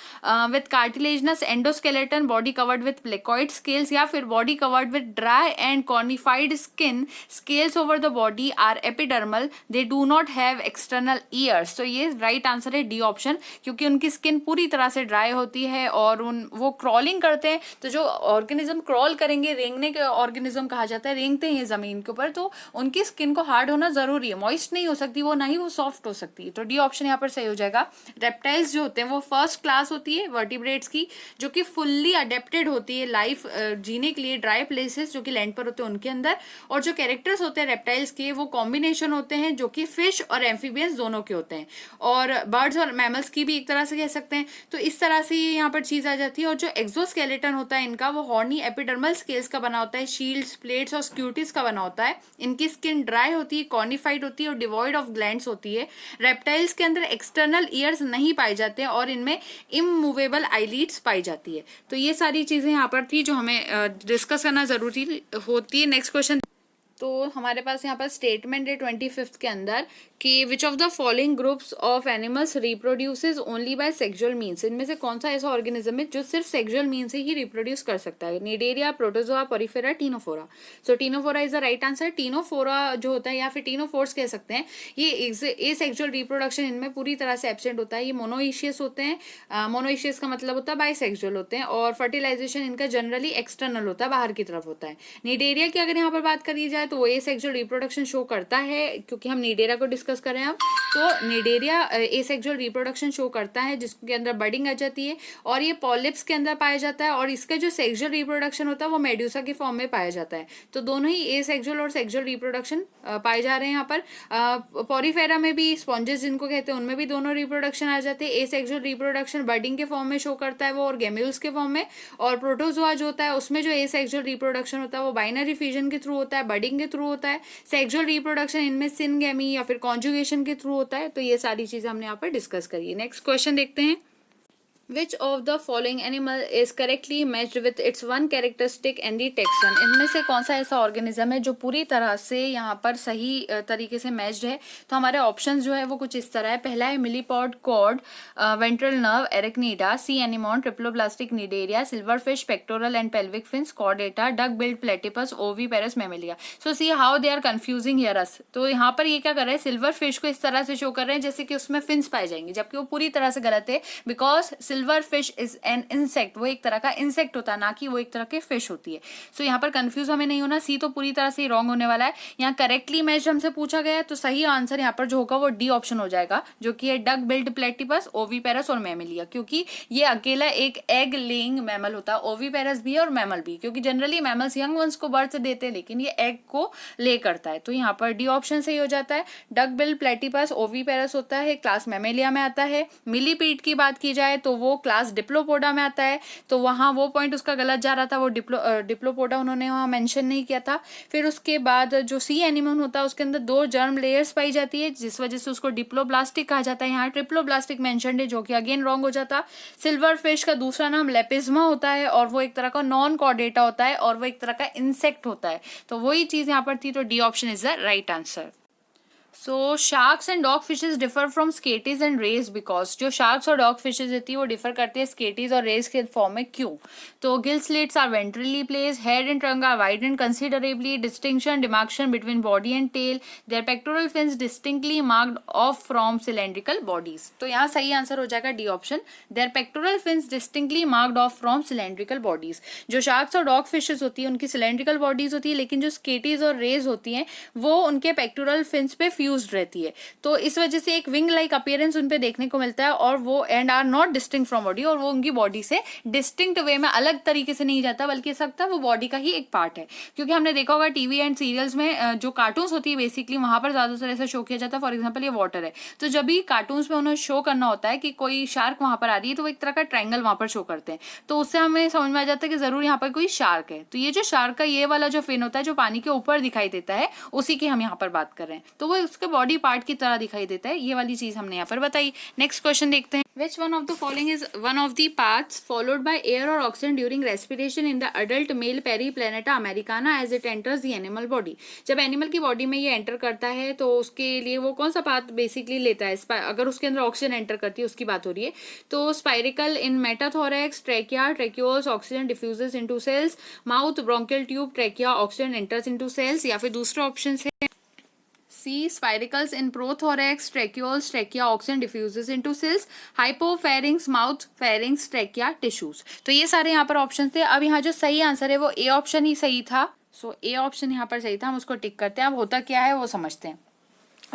[SPEAKER 1] with cartilaginous endoskeleton, body covered with placoid scales, या फिर body covered with dry and cornified skin, scales over the body are epidermal, they do not have external ears. तो ये right answer है D option, क्योंकि उनकी skin पूरी तरह से ड्राई होती है और वो क्रॉलिंग करते हैं। तो जो ऑर्गेनिज्म क्रॉल करेंगे, रेंगने के ऑर्गेनिज्म कहा जाता है, रेंगते हैं जमीन के ऊपर, तो उनकी स्किन को हार्ड होना जरूरी है, मॉइस्ट नहीं हो सकती वो, ना ही वो सॉफ्ट हो सकती है। तो डी ऑप्शन यहाँ पर सही हो जाएगा। रेप्टाइल्स जो होते हैं वो फर्स्ट क्लास होती है वर्टिब्रेट्स की, जो कि फुल्ली अडेप्टेड होती है लाइफ जीने के लिए ड्राई प्लेसेस जो कि लैंड पर होते हैं उनके अंदर। और जो कैरेक्टर्स होते हैं रेप्टाइल्स के, वो कॉम्बिनेशन होते हैं जो कि फिश और एम्फीबियंस दोनों के होते हैं, और बर्ड्स और मैमल्स की भी एक तरह से कह सकते हैं। तो इस तरह से ये यहाँ पर चीज आ जाती है। और जो एक्सोस्केलेटन होता है इनका, वो हॉर्नी एपिडर्मल स्केल्स का बना होता है, शील्ड्स, प्लेट्स और स्क्यूटिस का बना होता है। इनकी स्किन ड्राई होती है, कॉर्निफाइड होती है और डिवॉइड ऑफ ग्लैंड्स होती है। रेप्टाइल्स के अंदर एक्सटर्नल ईयर्स नहीं पाए जाते हैं और इनमें इमूवेबल आईलिड्स पाई जाती है। तो ये सारी चीजें यहाँ पर थी जो हमें डिस्कस करना जरूरी होती है। नेक्स्ट क्वेश्चन, तो हमारे पास यहाँ पर स्टेटमेंट है 25th के अंदर कि विच of the following groups of animals reproduces only by sexual means. इनमें से कौन सा ऐसा ऑर्गेनिज्म है जो सिर्फ सेक्सुअल मीन से ही रिप्रोड्यूस कर सकता है? Cnidaria, protozoa, Porifera, Ctenophora. So Ctenophora is the right answer. Ctenophora जो होता है या फिर टीनोफोर्स कह सकते हैं, ये ए सेक्सुअल रिप्रोडक्शन इनमें पूरी तरह से एब्सेंट होता है। ये मोनोइशियस होते हैं। मोनोइशियस का मतलब होता है बाइसेक्सुअल होते हैं, और फर्टिलाइजेशन इनका जनरली एक्सटर्नल होता है, बाहर की तरफ होता है। निडेरिया की अगर यहाँ पर बात करी जाए तो वो ए सेक्सुअल रिप्रोडक्शन शो करता है, क्योंकि हम निडेरिया को डिस्कस कर रहे हैं अब। तो निडेरिया ए सेक्सुअल रिप्रोडक्शन शो करता है जिसके अंदर बडिंग आ जाती है, और ये पॉलिप्स के अंदर पाया जाता है। और इसका जो सेक्सुअल रिप्रोडक्शन होता है वो मेड्यूसा के फॉर्म में पाया जाता है। तो दोनों ही ए सेक्सुअल और सेक्सुअल रिप्रोडक्शन पाए जा रहे हैं यहाँ पर। पॉरीफेरा में भी, स्पॉन्जेस जिनको कहते हैं, उनमें भी दोनों रिप्रोडक्शन आ जाते हैं। ए सेक्सुअल रिप्रोडक्शन बडिंग के फॉर्म में शो करता है वो, और गेम्यूल्स के फॉर्म में। और प्रोटोजोआ जो होता है उसमें जो ए सेक्सुअल रिप्रोडक्शन होता है वो बाइनरी फ्यूजन के थ्रू होता है, बडिंग के थ्रू होता है। सेक्सुअल रिप्रोडक्शन इनमें सिनगेमी या फिर कॉन्जुगेशन के थ्रू होता है। तो ये सारी चीजें हमने यहाँ पर डिस्कस करी है। नेक्स्ट क्वेश्चन देखते हैं, Which of the following animal is correctly matched with its one characteristic and the taxon? इनमें से कौन सा ऐसा ऑर्गेनिज्म है जो पूरी तरह से यहाँ पर सही तरीके से मैच्ड है? तो हमारे ऑप्शंस जो है वो कुछ इस तरह है। पहला है millipede, chord, ventral nerve, arachnida, sea anemone, triploblastic cnidaria, silver fish, pectoral and pelvic fins, chordata, duck billed platypus, oviparous mammalia. So see how they are confusing here us. तो यहाँ पर ये क्या कर रहे हैं, सिल्वर फिश को इस तरह से शो कर रहे हैं जैसे कि उसमें फिन्स पाए जाएंगे, जबकि वो पूरी तरह से गलत है। Because silver fish is an insect, वो एक तरह का इंसेक्ट होता है, ना कि वो एक तरह के फिश होती है। सो यहाँ पर कंफ्यूज हमें नहीं होना। सी तो पूरी तरह से रॉन्ग होने वाला है। यहाँ करेक्टली मैच हमसे पूछा गया है, तो सही आंसर यहाँ पर जो होगा वो डी ऑप्शन हो जाएगा, जो कि है डक बिल्ड प्लेटिपस, ओवीपेरस और मैमेलिया। क्योंकि ये अकेला एक एग लेइंग मैमल होता है, ओवीपेरस भी और मैमल भी, क्योंकि जनरली मैमल्स यंग वंस को बर्थ देते हैं, लेकिन ये एग को ले करता है। तो यहाँ पर डी ऑप्शन सही हो जाता है। डक बिल्ड प्लेटिपस ओवीपेरस होता है, क्लास मैमेलिया में आता है। मिलीपीड की बात की जाए तो वो क्लास डिप्लोपोडा में आता है। तो वहां वो पॉइंट उसका गलत जा रहा था, वो डिप्लोपोडा उन्होंने वहां मेंशन नहीं किया था। फिर उसके बाद जो सी एनिमल होता है उसके अंदर 2 जर्म लेयर्स पाई जाती है, जिस वजह से उसको डिप्लोब्लास्टिक कहा जाता है। यहाँ ट्रिप्लोब्लास्टिक मेंशन्ड है, जो कि अगेन रॉन्ग हो जाता। सिल्वर फिश का दूसरा नाम लेपिज्मा होता है, और वो एक तरह का नॉन कॉर्डेटा होता है, और वो एक तरह का इंसेक्ट होता है। तो वही चीज यहाँ पर थी। तो D option is the right answer. So sharks and dog fishes differ from skates and rays because, जो शार्क्स और डॉग फिशेज होती है वो डिफर करती है स्केटीज और रेज के फॉर्म में। क्यों? तो gill slits are ventrally placed, head and trunk are widened considerably, distinction demarcation between body and tail, their pectoral fins distinctly marked off from cylindrical bodies. तो यहाँ सही आंसर हो जाएगा D option, their pectoral fins distinctly marked off from cylindrical bodies. जो sharks और dog fishes होती है उनकी सिलेंड्रिकल बॉडीज होती है, लेकिन जो स्केटीज और रेज होती हैं वो उनके पेक्टोरल फिन्स पे फ्यूज्ड रहती है, तो इस वजह से एक विंग लाइक अपीयरेंस उन पे देखने को मिलता है, और वो and are not distinct from body, और वो उनकी बॉडी से डिस्टिंक्ट वे में अलग तरीके से नहीं जाता, बल्कि ऐसा लगता है वो बॉडी का ही एक पार्ट है। क्योंकि हमने देखा होगा टीवी एंड सीरियल्स में जो कार्टून्स होती है बेसिकली वहां पर ज्यादातर ऐसा शो किया जाता है। फॉर एग्जाम्पल ये वाटर है, तो जब भी कार्टून्स में उन्हें शो करना होता है कि कोई शार्क वहां पर आ रही है, तो वो एक तरह का ट्रायंगल वहां पर शो करते हैं, तो उससे हमें समझ में आ जाता है कि जरूर यहाँ पर कोई शार्क है। तो ये जो शार्क का ये वाला जो फिन होता है जो पानी के ऊपर दिखाई देता है, उसी की हम यहाँ पर बात कर रहे हैं, तो वो उसके बॉडी पार्ट की तरह दिखाई देता है। ये वाली चीज हमने यहाँ पर बताई। नेक्स्ट क्वेश्चन देखते हैं। Which one of the following is one of the paths followed by air or oxygen during respiration in the adult male Periplaneta americana as it enters the animal body? जब animal की body में ये enter करता है तो उसके लिए वो कौन सा पाथ बेसिकली लेता है? अगर उसके अंदर ऑक्सीजन एंटर करती है उसकी बात हो रही है, तो spiracle in metathorax, trachea, tracheoles, oxygen diffuses into cells, mouth, bronchial tube, trachea, oxygen enters into cells, या फिर दूसरा ऑप्शन है C. Spiracles in prothorax, tracheoles, trachea, oxygen diffuses into cells, hypopharynx, mouth, pharynx, trachea, tissues। तो ये सारे यहाँ पर option थे। अब यहाँ जो सही आंसर है वो ए ऑप्शन ही सही था। सो ए ऑप्शन यहाँ पर सही था, हम उसको टिक करते हैं। अब होता क्या है वो समझते हैं।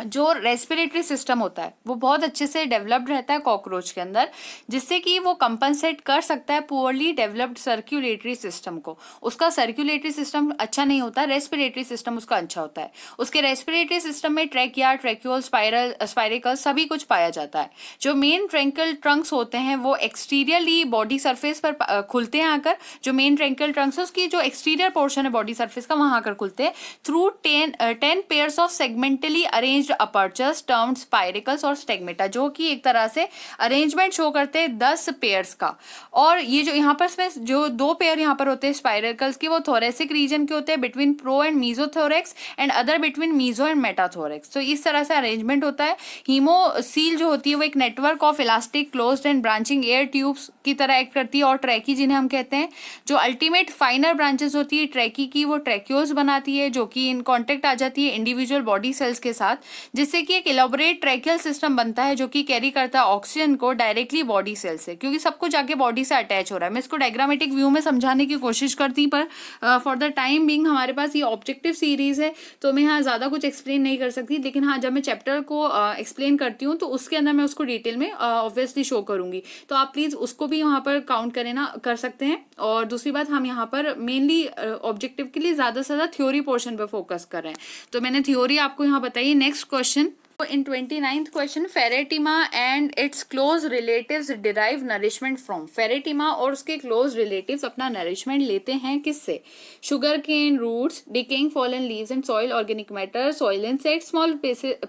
[SPEAKER 1] जो रेस्पिरेटरी सिस्टम होता है वो बहुत अच्छे से डेवलप्ड रहता है कॉकरोच के अंदर, जिससे कि वो कंपनसेट कर सकता है पुअरली डेवलप्ड सर्कुलेटरी सिस्टम को। उसका सर्कुलेटरी सिस्टम अच्छा नहीं होता, रेस्पिरेटरी सिस्टम उसका अच्छा होता है। उसके रेस्पिरेटरी सिस्टम में ट्रैकिया, ट्रैक्यूल, स्पाइरिकल सभी कुछ पाया जाता है। जो मेन ट्रैंकल ट्रंक्स होते हैं वो एक्सटीरियरली बॉडी सरफेस पर खुलते हैं आकर। जो मेन ट्रैंकल ट्रंक्स है उसकी जो एक्सटीरियर पोर्शन है बॉडी सरफेस का वहां आकर खुलते हैं through 10 pairs of segmentally arrange apertures termed spiracles और स्टेगमेटा, जो कि एक तरह से अरेंजमेंट शो करते हैं 10 पेयर्स का। और ये जो यहाँ पर जो 2 पेयर यहाँ पर होते हैं स्पाइरिकल्स की, वो थोरेसिक रीजन के होते हैं between pro and mesothorax, and other between meso and metathorax. तो इस तरह से अरेंजमेंट होता है। हीमोसील जो होती है वो एक network of elastic closed end branching air tubes की तरह एक्ट करती है। और ट्रैकी जिन्हें हम कहते हैं, जो अल्टीमेट फाइनर ब्रांचेस होती है ट्रैकी की, वो ट्रैक्यूल्स बनाती है, जो कि इन कॉन्टेक्ट आ जाती है इंडिविजुअल बॉडी सेल्स के साथ, जिससे कि एक इलेबोरेट ट्रैकियल सिस्टम बनता है जो कि कैरी करता है ऑक्सीजन को डायरेक्टली बॉडी सेल से, क्योंकि सब कुछ जाके बॉडी से अटैच हो रहा है। मैं इसको डायग्रामेटिक व्यू में समझाने की कोशिश करती, पर फॉर द टाइम बिंग हमारे पास ये ऑब्जेक्टिव सीरीज है, तो मैं यहाँ ज़्यादा कुछ एक्सप्लेन नहीं कर सकती। लेकिन हाँ, जब मैं चैप्टर को एक्सप्लेन करती हूँ तो उसके अंदर मैं उसको डिटेल में ऑब्वियसली शो करूंगी, तो आप प्लीज़ उसको भी यहाँ पर काउंट करें ना, कर सकते हैं। और दूसरी बात, हम यहाँ पर मेनली ऑब्जेक्टिव के लिए ज़्यादा से ज़्यादा थ्योरी पोर्शन पर फोकस कर रहे हैं, तो मैंने थ्योरी आपको यहाँ बताई। Next question, in 29th question, ferritima and its close relatives derive nourishment from। ferritima और उसके close relatives अपना nourishment लेते हैं किससे? sugar cane roots, decaying fallen leaves and soil organic matter, soil insects, small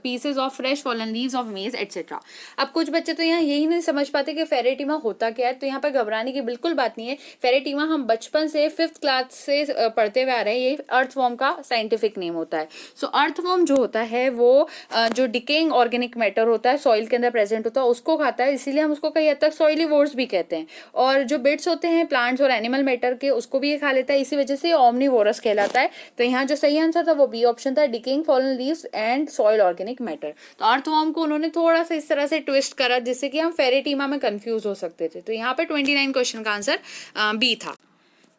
[SPEAKER 1] pieces of fresh fallen leaves of maize etc। अब कुछ बच्चे तो यहाँ यही नहीं समझ पाते कि ferritima होता क्या है, तो यहाँ पर घबराने की बिल्कुल बात नहीं है। ferritima हम बचपन से 5th क्लास से पढ़ते हुए आ रहे हैं, ये अर्थवॉर्म का साइंटिफिक नेम होता है। सो अर्थवॉर्म जो होता है वो जो डिकेइंग ऑर्गेनिक मैटर होता है सॉइल के अंदर प्रेजेंट होता है उसको खाता है, इसीलिए हम उसको कई हद तक सॉइलिवोर्स भी कहते हैं। और जो बिट्स होते हैं प्लांट्स और एनिमल मैटर के, उसको भी ये खा लेता है, इसी वजह से ऑमनीवोरस कहलाता है। तो यहाँ जो सही आंसर था वो बी ऑप्शन था, decaying fallen leaves and soil organic matter. तो अर्थवॉर्म को उन्होंने थोड़ा सा इस तरह से ट्विस्ट करा जिससे कि हम फेरेटीमा में कंफ्यूज हो सकते थे। तो यहाँ पे 29 क्वेश्चन का आंसर बी था।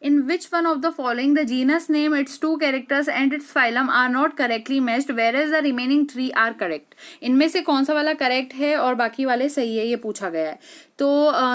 [SPEAKER 1] In which one of the following the genus name, its 2 characters and its phylum are not correctly matched, whereas the remaining 3 are correct? इनमें से कौन सा वाला करेक्ट है और बाकी वाले सही है, ये पूछा गया है। तो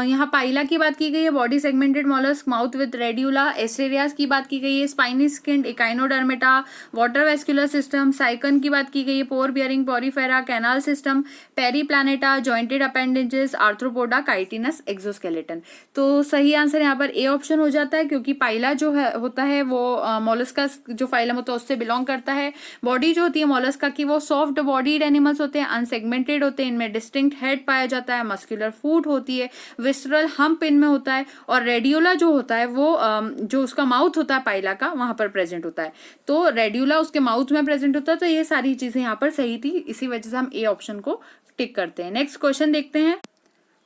[SPEAKER 1] यहाँ पाइला की बात की गई है, body segmented mollusc, mouth with radula. Asterias की बात की गई है, spiny skinned, echinodermata, water vascular system. Sycon की बात की गई है, pore bearing porifera, canal system, periplaneta, jointed appendages, arthropoda, chitinous, exoskeleton. तो सही आंसर यहाँ पर ए ऑप्शन हो जाता है, क्योंकि पाइला जो है होता है वो मोलस्का जो फाइलम होता है उससे बिलोंग करता है। बॉडी जो होती है मोलस्का की वो सॉफ्ट बॉडीड एनिमल्स होते हैं, अनसेगमेंटेड होते हैं, इनमें डिस्टिंक्ट हेड पाया जाता है, मस्कुलर फूट होती है, विस्ट्रल हम्प इनमें होता है, और रेडियोला जो होता है वो जो उसका माउथ होता है पाइला का वहां पर प्रेजेंट होता है। तो रेडियोला उसके माउथ में प्रेजेंट होता है। तो ये सारी चीजें यहाँ पर सही थी, इसी वजह से हम ए ऑप्शन को टिक करते हैं। नेक्स्ट क्वेश्चन देखते हैं।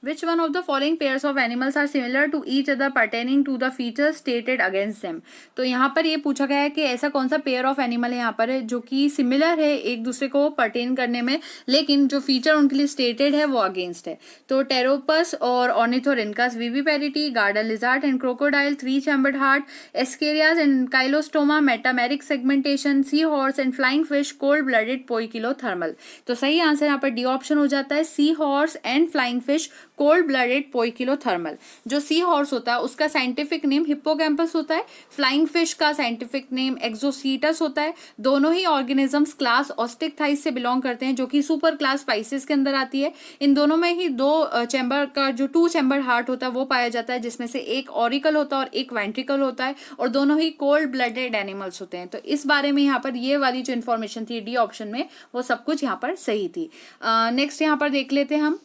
[SPEAKER 1] Which one of the following pairs of animals are similar to each other pertaining to the features stated against them? तो यहाँ पर ये पूछा गया है कि ऐसा कौन सा पेयर ऑफ एनिमल है यहाँ पर है जो कि सिमिलर है एक दूसरे को पर्टेन करने में, लेकिन जो फीचर उनके लिए स्टेटेड है वो अगेंस्ट है. तो टेरोपस और ornithorhynchus, viviparity, garden lizard and crocodile, three chambered heart, ascaris and ancylostoma, metameric segmentation, sea horse and flying fish, cold blooded poikilothermal. तो सही आंसर यहाँ पर डी ऑप्शन हो जाता है, sea horse and flying fish, cold blooded poikilothermal. जो sea horse होता है उसका साइंटिफिक नेम हिप्पोकैम्पस होता है, फ्लाइंग फिश का साइंटिफिक नेम एक्सोसीटस होता है. दोनों ही ऑर्गेनिजम्स क्लास ऑस्टिकथाइस से बिलोंग करते हैं जो कि सुपर क्लास स्पाइसिस के अंदर आती है. इन दोनों में ही दो चैम्बर का जो टू चैम्बर हार्ट होता है वो पाया जाता है, जिसमें से एक ऑरिकल होता है और एक वेंट्रिकल होता है, और दोनों ही कोल्ड ब्लडेड एनिमल्स होते हैं. तो इस बारे में यहाँ पर ये वाली जो इन्फॉर्मेशन थी डी ऑप्शन में वो सब कुछ यहाँ पर सही थी. नेक्स्ट यहाँ पर देख लेते हैं हम.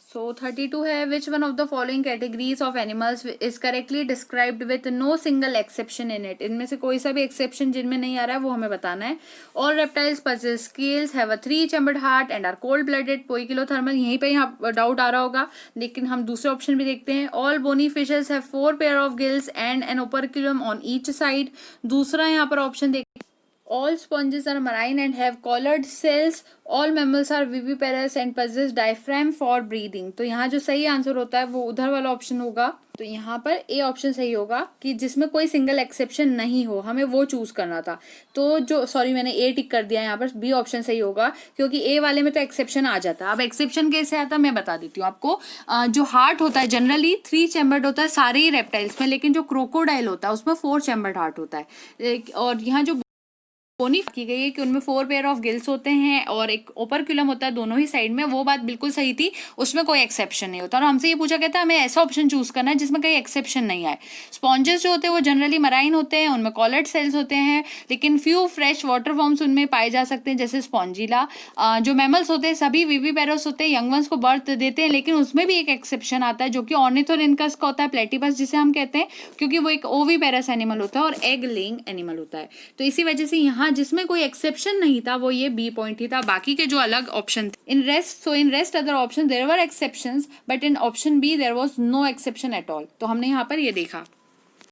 [SPEAKER 1] So 32 है, which one of the following categories of animals is correctly described with no single exception in it? इनमें से कोई सा भी exception जिनमें नहीं आ रहा है वो हमें बताना है. All reptiles possess scales, have a three chambered heart and are cold blooded poikilothermal. यहीं पे यहाँ डाउट आ रहा होगा, लेकिन हम दूसरे ऑप्शन भी देखते हैं. All bony fishes have four pair of gills and an operculum on each side. दूसरा यहाँ पर ऑप्शन देख. All sponges are marine and have collared cells. All mammals are viviparous and possess diaphragm for breathing. तो यहाँ जो सही answer होता है वो उधर वाला ऑप्शन होगा. तो यहाँ पर ए ऑप्शन सही होगा कि जिसमें कोई सिंगल एक्सेप्शन नहीं हो, हमें वो चूज करना था. तो जो सॉरी मैंने ए टिक कर दिया, यहाँ पर बी ऑप्शन सही होगा क्योंकि ए वाले में तो एक्सेप्शन आ जाता. अब एक्सेप्शन कैसे आता मैं बता देती हूँ आपको. जो हार्ट होता है जनरली थ्री चैम्बर्ड होता है सारे ही रेप्टाइल्स में, लेकिन जो क्रोकोडाइल होता है उसमें फोर चैम्बर्ड हार्ट होता है. और यहाँ जो बोनी की गई है कि उनमें फोर पेयर ऑफ गिल्स होते हैं और एक ओपरक्यूलम होता है दोनों ही साइड में, वो बात बिल्कुल सही थी, उसमें कोई एक्सेप्शन नहीं होता. और हमसे ये पूछा गया था हमें ऐसा ऑप्शन चूज करना है जिसमें कोई एक्सेप्शन नहीं आए. स्पॉन्जेस जो होते हैं वो जनरली मराइन होते हैं, उनमें कॉलर्ड सेल्स होते हैं, लेकिन फ्यू फ्रेश वाटर फॉर्म्स उनमें पाए जा सकते हैं जैसे स्पॉन्जिला. जो मैमल्स होते हैं सभी विविपेरस होते हैं, यंग वंस को बर्थ देते हैं, लेकिन उसमें भी एक एक्सेप्शन आता है जो कि ऑर्निथोरिनकस का होता है, प्लेटिपस जिसे हम कहते हैं, क्योंकि वो एक ओविपेरस एनिमल होता है और एग लेइंग एनिमल होता है. तो इसी वजह से यहाँ जिसमें कोई एक्सेप्शन नहीं था वो ये बी पॉइंट ही था. बाकी के जो अलग ऑप्शन थे in rest other option there were exceptions, but in option B there was no exception at all. तो हमने यहाँ पर ये देखा.